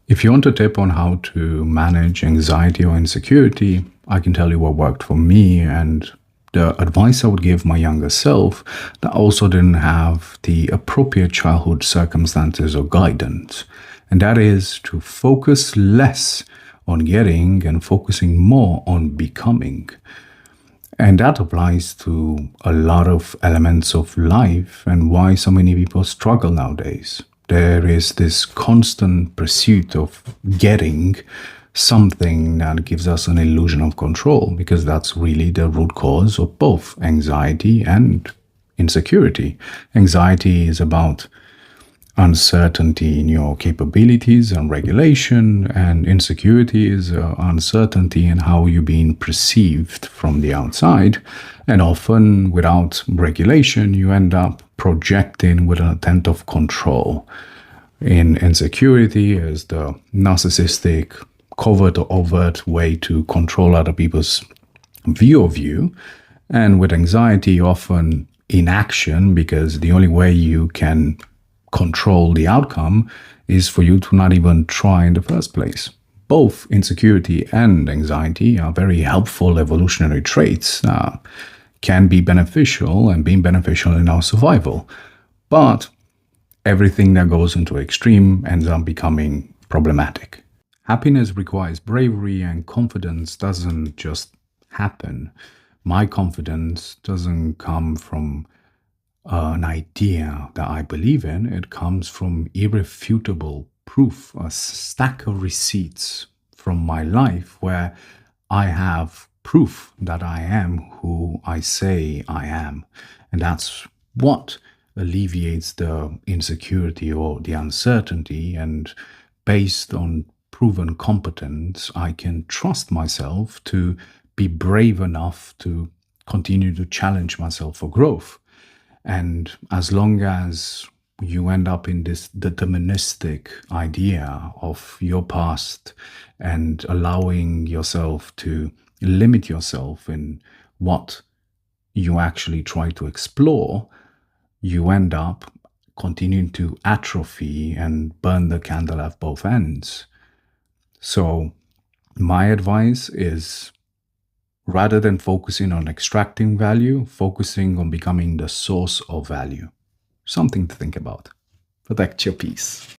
If you want a tip on how to manage anxiety or insecurity, I can tell you what worked for me and the advice I would give my younger self that also didn't have the appropriate childhood circumstances or guidance. And that is to focus less on getting and focusing more on becoming. And that applies to a lot of elements of life and why so many people struggle nowadays. There is this constant pursuit of getting something that gives us an illusion of control, because that's really the root cause of both anxiety and insecurity. Anxiety is about uncertainty in your capabilities and regulation, and insecurity is uncertainty in how you're being perceived from the outside. And often, without regulation, you end up projecting with an intent of control. In insecurity is the narcissistic, covert or overt way to control other people's view of you. And with anxiety, often inaction, because the only way you can control the outcome is for you to not even try in the first place. Both insecurity and anxiety are very helpful evolutionary traits that can be beneficial and being beneficial in our survival. But everything that goes into extreme ends up becoming problematic. Happiness requires bravery, and confidence doesn't just happen. My confidence doesn't come from an idea that I believe in. It comes from irrefutable proof, a stack of receipts from my life where I have proof that I am who I say I am. And that's what alleviates the insecurity or the uncertainty. And based on proven competence, I can trust myself to be brave enough to continue to challenge myself for growth. And as long as you end up in this deterministic idea of your past and allowing yourself to limit yourself in what you actually try to explore, you end up continuing to atrophy and burn the candle at both ends. So my advice is, rather than focusing on extracting value, focusing on becoming the source of value. Something to think about. Protect your peace.